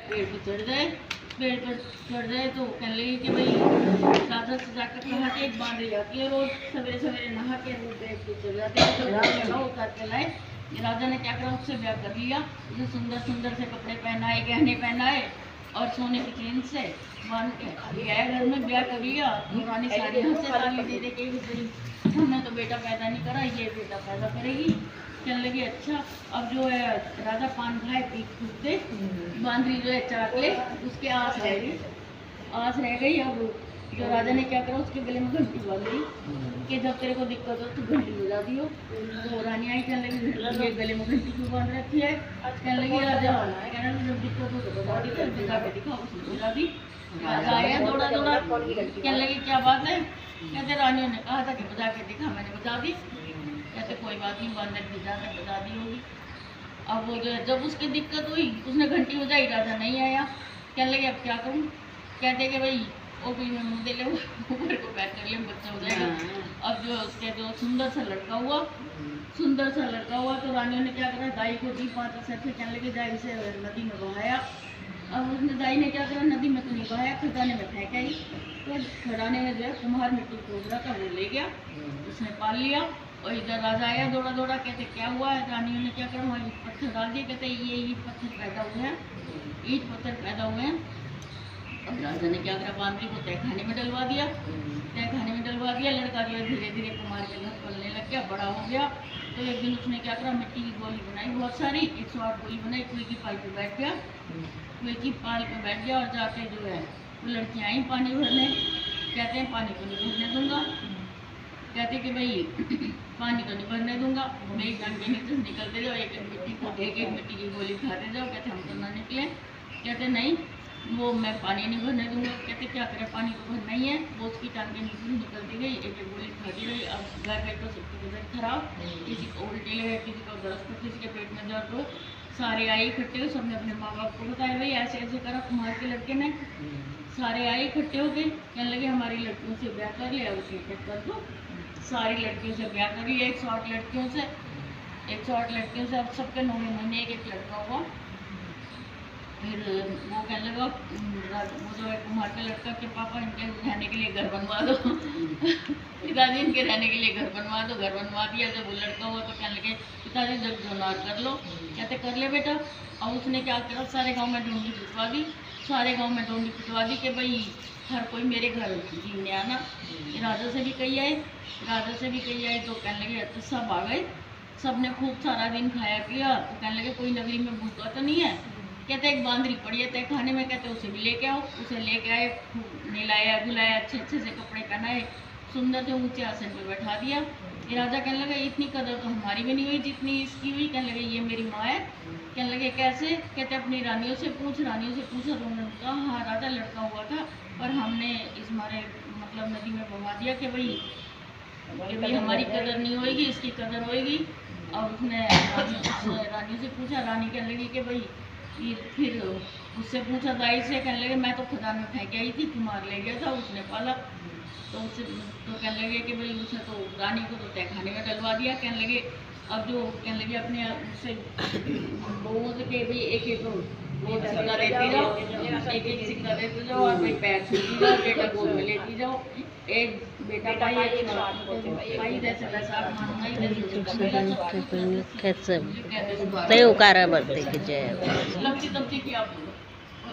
पेड़ पर चढ़ गए। पेड़ पर चढ़ गए तो कहने लगे कि भाई राजा से जाकर कहा कि एक बांध जाती है, रोज सवेरे सवेरे नहा के वो पेड़ पर चढ़ जाते हैं। तो उतार के लाए। राजा ने क्या करा, उससे ब्याह कर लिया। उसे सुंदर सुंदर से कपड़े पहनाए, गहने पहनाए और सोने की चेन से बांध के ले आए घर में, ब्याह कर लिया। रानी सारी से ताली दे दे के हमने तो बेटा पैदा नहीं करा, ये बेटा पैदा करेगी। कहने लगी अच्छा, अब जो है राजा पान खाए पीट फूटते, बांदरी जो है चाट ले, उसके आस रह गई, आस रह गई। अब जो राजा ने क्या करा, उसके गले में घंटी बांध दी कि जब तेरे को दिक्कत हो तो घंटी बजा दियो। तो रानी आई, कहने लगी ये गले में घंटी क्यों बांध रखी है। कहने लगी राजा, कहने लगी जब दिक्कत हो तो बजा दी, बजा के दिखा, उसने बजा दी। राजा आया दौड़ा दौड़ा, कहने लगी क्या बात है। कहते रानियों ने कहा था कि बजा के दिखा, मैंने बजा दी। कहते कोई बात नहीं, बांदर की जाकर बजा दी होगी। अब वो जो है जब उसकी दिक्कत हुई, उसने घंटी बजाई, राजा नहीं आया। कहने लगे अब क्या करूँ। कहते कि भाई ओपी में मुँह दे ले, ऊपर को पैक कर ले, बच्चा हो जाएगा। अब जो उसके जो सुंदर सा लड़का हुआ, सुंदर सा लड़का हुआ, तो रानियों ने क्या करा, दाई को दी 5 असर से। कहने लगे दाई से नदी में बहाया। अब उसने दाई ने क्या करा, नदी में तो नहीं बहाया, खजाने में फेंक आई। तो खजाने में जो है कुम्हार मिट्टी खोद रहा था, वो ले गया, उसने पाल लिया। और इधर राजा आया दौड़ा दौड़ा, कहते क्या हुआ है। रानियों ने क्या करा, वहाँ ईट पत्थर डाल दिए। कहते ये ईट पत्थर पैदा हुए हैं, ईट पत्थर पैदा हुए हैं। अब राजा ने क्या करा, बांदरी को तहखाने में डलवा दिया, तहखाने में डलवा दिया। लड़का जो है धीरे धीरे कुमार के घर पलने लग गया, बड़ा हो गया। तो एक दिन उसने क्या करा, मिट्टी की गोली बनाई बहुत सारी, 108 गोली बनाई, कुएं की पाल पे बैठ गया, कुएं की पाल पे बैठ गया। और जाके जो है वो लड़कियाँ आई पानी भरने। कहते हैं पानी को नहीं भरने दूंगा। कहते कि भाई पानी तो नहीं भरने दूंगा, मेरी टांग के नीचे निकलते जाओ, एक एक मिट्टी की गोली खाते जाओ। कहते हम तो ना निकले। कहते नहीं, वो मैं पानी नहीं भरने दूंगा। कहते क्या करें, पानी तो भरना ही है। वो उसकी टांग के नीचे निकलती गई, एक एक गोली खाती गई। अब घर गए तो सबकी तबीयत खराब, किसी को उल्टी लगे, किसी को दस्त, किसी के पेट में दर्द हो। सारे आए इकट्ठे हो, सबने अपने माँ बाप को बताया भाई ऐसे ऐसे करा कुमार के लड़के ने। सारे आए इकट्ठे हो गए, कहने लगे हमारी लड़कियों से ब्याह कर लिया, उसे कर दो। सारी लड़कियों से ब्याह कर लिया, 108 लड़कियों से, 108 लड़कियों से। अब सबके 9 महीने एक एक लड़का हुआ। फिर वो कहने लगा, वो जो है कुमार का लड़का के पापा इनके रहने के लिए घर बनवा दो, पिताजी इनके रहने के लिए घर बनवा दो। घर बनवा दिया। जब वो लड़का हुआ तो कहने लगे पिताजी जब जोनार कर लो। कहते कर ले बेटा। और उसने क्या करा, सारे गांव में ढूंढी पिटवा दी, सारे गांव में ढूंढी पिटवा दी कि भाई हर कोई मेरे घर जीने आना। राजा से भी कही आए, राजा से भी कही आए। तो कहने लगे तो सब आ गए, सब ने खूब सारा दिन खाया पिया। तो कहने लगे कोई नगरी में भूखा तो नहीं है। कहते एक बांदरी पड़ी है तहखाने में। कहते उसे भी लेके आओ। उसे लेके आए, नहलाया धुलाया, अच्छे अच्छे से कपड़े पहनाए, सुंदर से ऊंचे आसन पर बैठा दिया। ये राजा कहने लगे इतनी कदर तो हमारी भी नहीं हुई जितनी इसकी हुई। कहने लगे ये मेरी माँ है। कहने लगे कैसे। कहते अपनी रानियों से पूछ, रानियों से पूछा तो उन्होंने कहा हाँ राजा लड़का हुआ था, पर हमने इस मारे मतलब नदी में बहा दिया कि भाई हमारी कदर नहीं होएगी, इसकी कदर होएगी। और उसने रानियों से पूछा, रानी कहने लगी कि भाई फिर उससे पूछा दाई से। कहने लगे मैं तो खदान में फेंक आई थी, कुमार ले गया था, उसने पाला। तो उससे तो कहने लगे कि भाई उसे तो रानी को तो तहखाने में डलवा दिया। कहने लगे अब जो कहने लगे अपने उससे बहुओं से कि भाई एक एक वो सिक्का देती जाओ, एक एक सिक्का देते जाओ, और भाई पैर छूती जाओ, बेटा गोद में लेती जाओ। एक बेटा पाई जैसे वैसा कैसे ते उकारा बरते की जय लंबी तब्दी की आप